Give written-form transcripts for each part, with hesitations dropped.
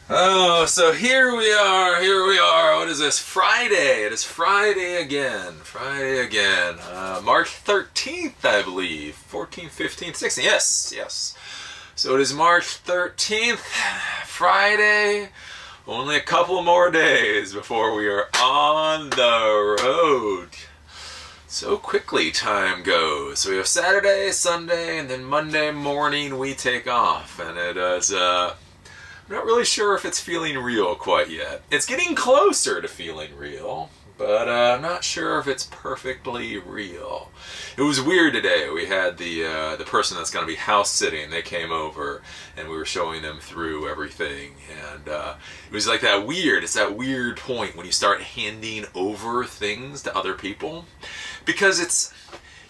Oh, so here we are. What is this? Friday. It is Friday again. March 13th, I believe. 14th, 15th, 16th. Yes. So it is March 13th, Friday. Only a couple more days before we are on the road. So quickly time goes. So we have Saturday, Sunday, and then Monday morning we take off. And it is, I'm not really sure if it's feeling real quite yet. It's getting closer to feeling real, but I'm not sure if it's perfectly real. It was weird today. We had the person that's going to be house sitting. They came over, and we were showing them through everything. And it was like it's that weird point when you start handing over things to other people. Because it's,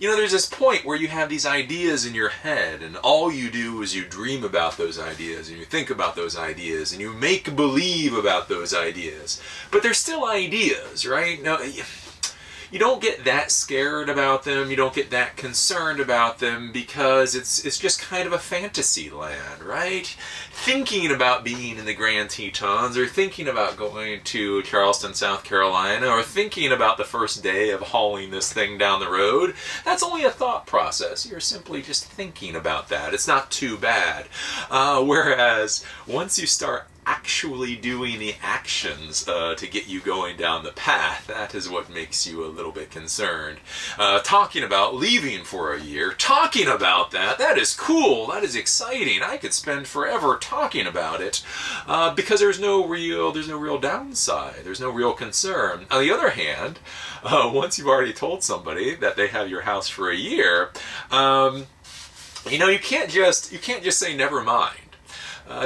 there's this point where you have these ideas in your head, and all you do is you dream about those ideas, and you think about those ideas, and you make believe about those ideas. But they're still ideas, right? No, you don't get that scared about them, you don't get that concerned about them, because it's just kind of a fantasy land, right? Thinking about being in the Grand Tetons, or thinking about going to Charleston, South Carolina, or thinking about the first day of hauling this thing down the road, that's only a thought process. You're simply just thinking about that. It's not too bad. Whereas, once you start actually doing the actions to get you going down the path, that is what makes you a little bit concerned. Talking about leaving for a year, talking about that is cool, that is exciting. I could spend forever talking about it because there's no real downside, there's no real concern. On the other hand, once you've already told somebody that they have your house for a year, you can't just say never mind.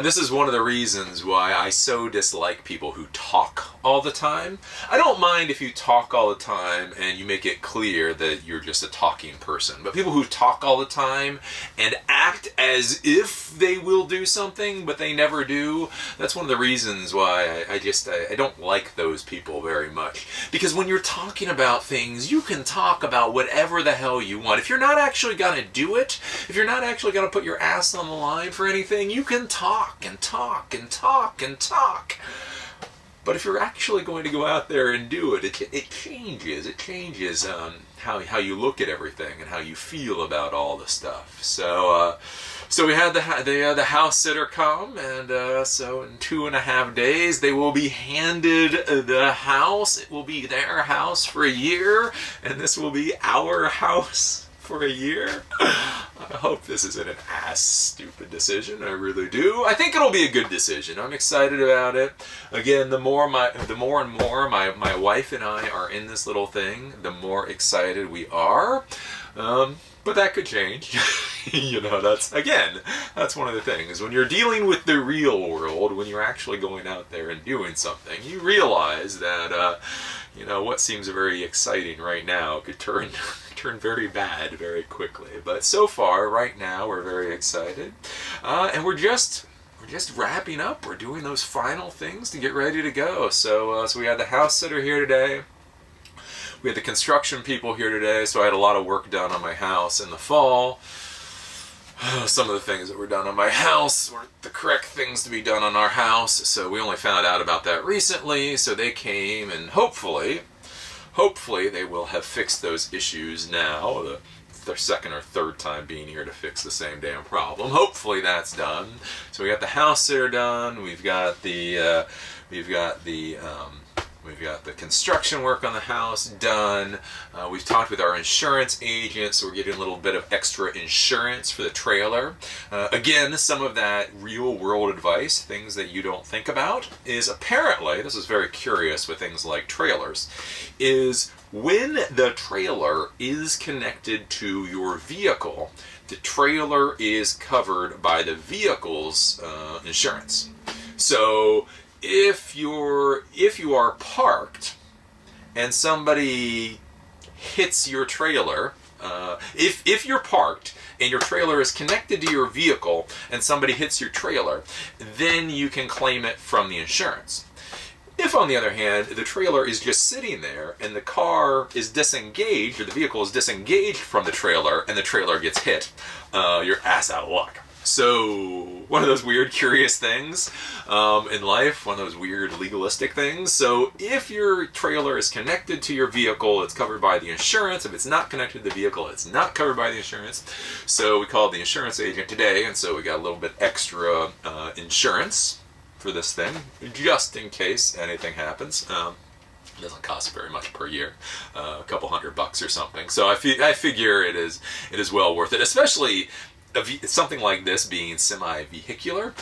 This is one of the reasons why I so dislike people who talk all the time. I don't mind if you talk all the time and you make it clear that you're just a talking person. But people who talk all the time and act as if they will do something, but they never do, that's one of the reasons why I don't like those people very much. Because when you're talking about things, you can talk about whatever the hell you want. If you're not actually going to do it, if you're not actually going to put your ass on the line for anything, you can talk and talk. But if you're actually going to go out there and do it, it changes. It changes how you look at everything and how you feel about all the stuff. So we had the house sitter come, and so in 2.5 days they will be handed the house. It will be their house for a year, and this will be our house for a year. I hope this isn't an stupid decision. I really do. I think it'll be a good decision. I'm excited about it. Again, the more and more my wife and I are in this little thing, the more excited we are. But that could change. That's one of the things. When you're dealing with the real world, when you're actually going out there and doing something, you realize that what seems very exciting right now could turn very bad very quickly. But so far, right now, we're very excited, and we're just wrapping up. We're doing those final things to get ready to go. So we had the house sitter here today. We had the construction people here today, so I had a lot of work done on my house in the fall. Some of the things that were done on my house weren't the correct things to be done on our house, so we only found out about that recently. So they came, and hopefully they will have fixed those issues now. Their second or third time being here to fix the same damn problem. Hopefully that's done. So we got the house sitter done. We've got the construction work on the house done. We've talked with our insurance agent, so we're getting a little bit of extra insurance for the trailer. Again, some of that real world advice, things that you don't think about, is apparently, this is very curious with things like trailers, is when the trailer is connected to your vehicle, the trailer is covered by the vehicle's insurance. So if you are parked and somebody hits your trailer, if you're parked and your trailer is connected to your vehicle and somebody hits your trailer, then you can claim it from the insurance. If, on the other hand, the trailer is just sitting there and the car is disengaged, or the vehicle is disengaged from the trailer, and the trailer gets hit, you're ass out of luck. So, one of those weird, curious things in life, one of those weird, legalistic things. So, if your trailer is connected to your vehicle, it's covered by the insurance. If it's not connected to the vehicle, it's not covered by the insurance. So, we called the insurance agent today, and so we got a little bit extra insurance for this thing, just in case anything happens. It doesn't cost very much per year, a couple $100 or something. So, I figure it is well worth it, especially something like this being semi-vehicular,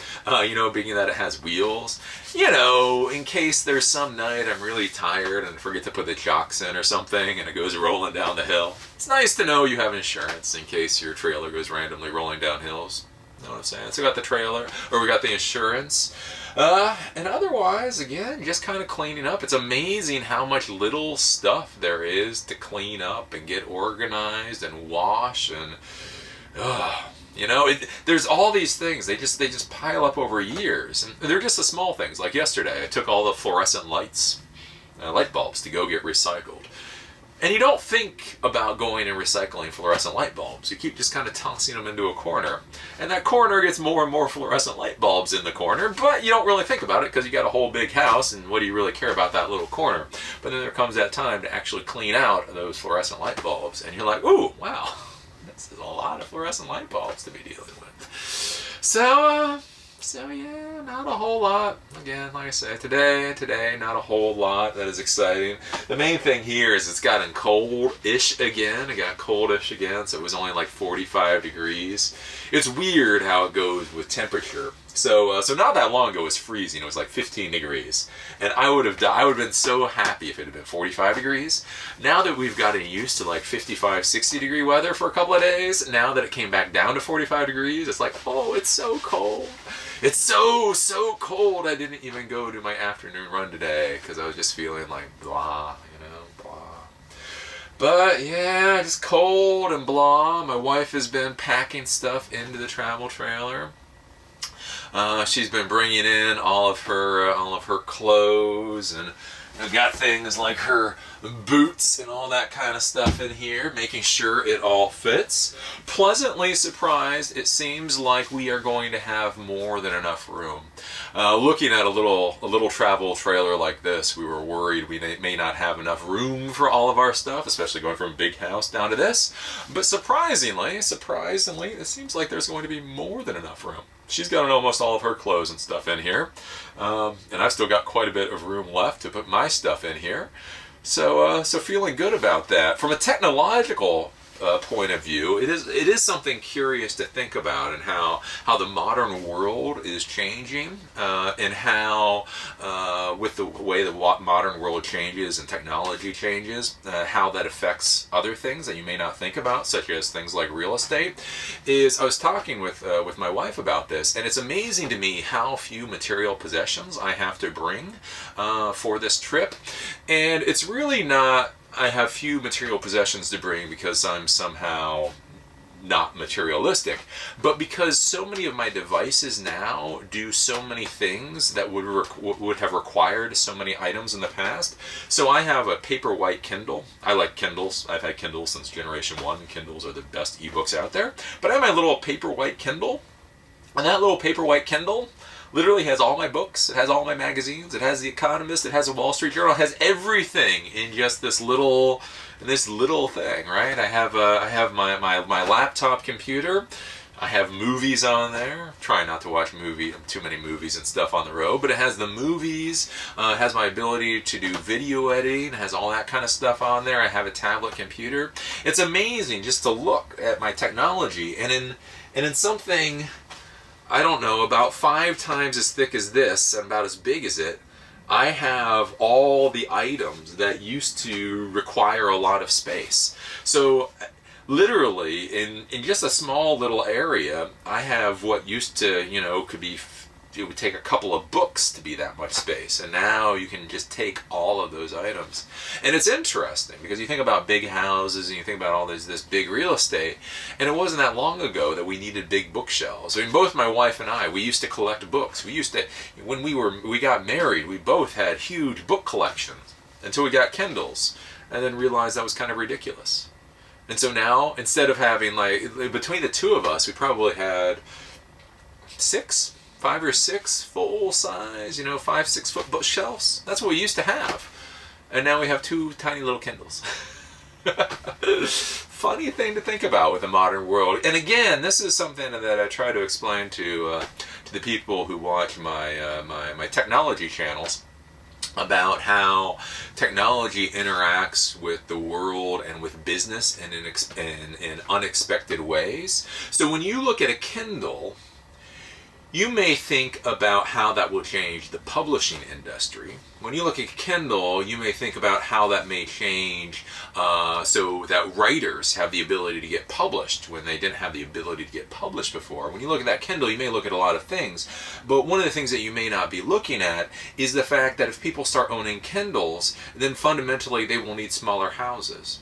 being that it has wheels, in case there's some night I'm really tired and forget to put the chocks in or something and it goes rolling down the hill. It's nice to know you have insurance in case your trailer goes randomly rolling down hills. You know what I'm saying? So we got the trailer, or we got the insurance. And otherwise, again, just kind of cleaning up. It's amazing how much little stuff there is to clean up and get organized and wash and... there's all these things. They just pile up over years, and they're just the small things. Like yesterday, I took all the fluorescent light bulbs to go get recycled, and you don't think about going and recycling fluorescent light bulbs. You keep just kind of tossing them into a corner, and that corner gets more and more fluorescent light bulbs in the corner. But you don't really think about it because you got a whole big house, and what do you really care about that little corner? But then there comes that time to actually clean out those fluorescent light bulbs, and you're like, ooh, wow. This is a lot of fluorescent light bulbs to be dealing with. So yeah, not a whole lot. Again, like I said, today, not a whole lot that is exciting. The main thing here is it's gotten cold-ish again. It got cold-ish again, so it was only like 45 degrees. It's weird how it goes with temperature. So not that long ago it was freezing. It was like 15 degrees. And I would have been so happy if it had been 45 degrees. Now that we've gotten used to like 55, 60 degree weather for a couple of days, now that it came back down to 45 degrees, it's like, oh, it's so cold. It's so cold I didn't even go to my afternoon run today because I was just feeling like blah, blah. But yeah, just cold and blah. My wife has been packing stuff into the travel trailer. She's been bringing in all of her clothes, and I've got things like her boots and all that kind of stuff in here, making sure it all fits. Pleasantly surprised, it seems like we are going to have more than enough room. Looking at a little travel trailer like this, we were worried we may not have enough room for all of our stuff, especially going from a big house down to this. But surprisingly, it seems like there's going to be more than enough room. She's got almost all of her clothes and stuff in here, and I've still got quite a bit of room left to put my stuff in here. So feeling good about that. From a technological point of view, it is something curious to think about, and how the modern world is changing, and how with the way the modern world changes and technology changes, how that affects other things that you may not think about, such as things like real estate. I was talking with my wife about this, and it's amazing to me how few material possessions I have to bring for this trip, and it's really not. I have few material possessions to bring because I'm somehow not materialistic, but because so many of my devices now do so many things that would have required so many items in the past. So I have a paper-white Kindle. I like Kindles. I've had Kindles since Generation 1. Kindles are the best ebooks out there. But I have my little paper-white Kindle, and that little paper-white Kindle literally has all my books, it has all my magazines, it has The Economist, it has a Wall Street Journal, it has everything in just this little thing, right? I have my laptop computer, I have movies on there. Try not to watch too many movies and stuff on the road, but it has the movies, it has my ability to do video editing, it has all that kind of stuff on there. I have a tablet computer. It's amazing just to look at my technology, and in something, I don't know, about 5 times as thick as this and about as big as it, I have all the items that used to require a lot of space. So literally in just a small little area, I have what used to, it would take a couple of books to be that much space, and now you can just take all of those items. And it's interesting because you think about big houses and you think about all this big real estate, and it wasn't that long ago that we needed big bookshelves. I mean, both my wife and I, we used to collect books. When we got married, we both had huge book collections until we got Kindles, and then realized that was kind of ridiculous. And so now, instead of having between the two of us, we probably had 5 or 6 full size, 5, 6 foot bookshelves. That's what we used to have. And now we have 2 tiny little Kindles. Funny thing to think about with the modern world. And again, this is something that I try to explain to the people who watch my technology channels, about how technology interacts with the world and with business in unexpected ways. So when you look at a Kindle, you may think about how that will change the publishing industry. When you look at Kindle, you may think about how that may change so that writers have the ability to get published when they didn't have the ability to get published before. When you look at that Kindle, you may look at a lot of things, but one of the things that you may not be looking at is the fact that if people start owning Kindles, then fundamentally they will need smaller houses.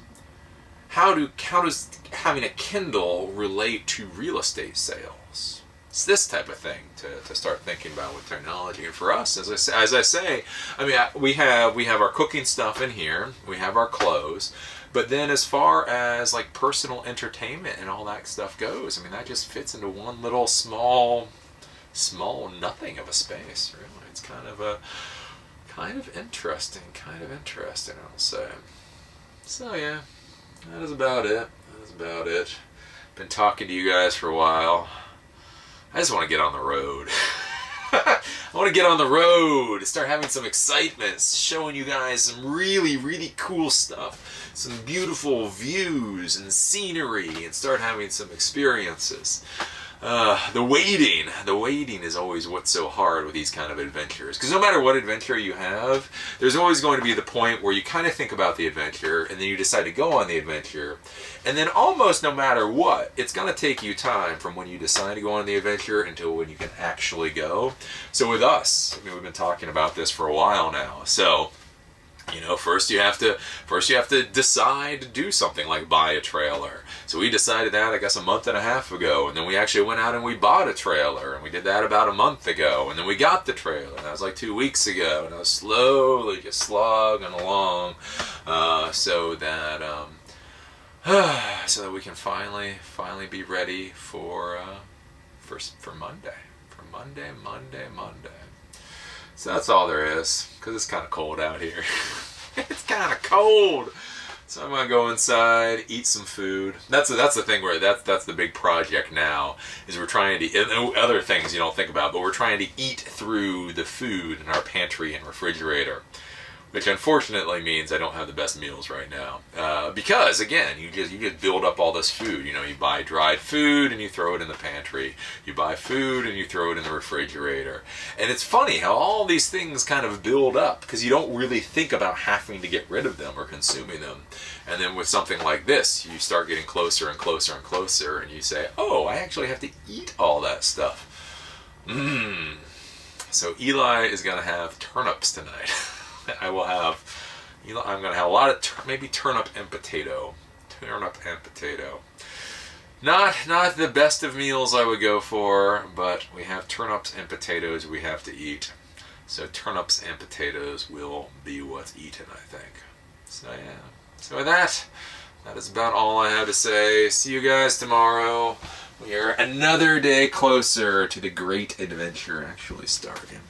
How does having a Kindle relate to real estate sales? It's this type of thing to start thinking about with technology. And for us, as I say, we have our cooking stuff in here, we have our clothes, but then as far as like personal entertainment and all that stuff goes, that just fits into one little small nothing of a space. Really, it's kind of interesting, I'll say. So yeah, that is about it. Been talking to you guys for a while. I just want to get on the road. I want to get on the road, start having some excitement, showing you guys some really, really cool stuff, some beautiful views and scenery, and start having some experiences. The waiting is always what's so hard with these kind of adventures. Because no matter what adventure you have, there's always going to be the point where you kind of think about the adventure, and then you decide to go on the adventure. And then almost no matter what, it's going to take you time from when you decide to go on the adventure until when you can actually go. So with us, we've been talking about this for a while now. So, first you have to decide to do something like buy a trailer. So we decided that, I guess, a month and a half ago, and then we actually went out and we bought a trailer, and we did that about a month ago, and then we got the trailer, and that was like 2 weeks ago, and I was slowly just slogging along, so that we can finally be ready for Monday. Monday. So that's all there is, because it's kind of cold out here. It's kind of cold. So I'm gonna go inside, eat some food. That's the thing where that's the big project now, is we're trying to, and other things you don't think about, but we're trying to eat through the food in our pantry and refrigerator, which unfortunately means I don't have the best meals right now. Because again, you just build up all this food. You buy dried food and you throw it in the pantry. You buy food and you throw it in the refrigerator. And it's funny how all these things kind of build up because you don't really think about having to get rid of them or consuming them. And then with something like this, you start getting closer and closer and closer, and you say, "Oh, I actually have to eat all that stuff." So Eli is gonna have turnips tonight. I'm going to have a lot of maybe turnip and potato. Not the best of meals I would go for, but we have turnips and potatoes we have to eat. So turnips and potatoes will be what's eaten, I think. So yeah. So with that is about all I have to say. See you guys tomorrow. We are another day closer to the great adventure actually starting.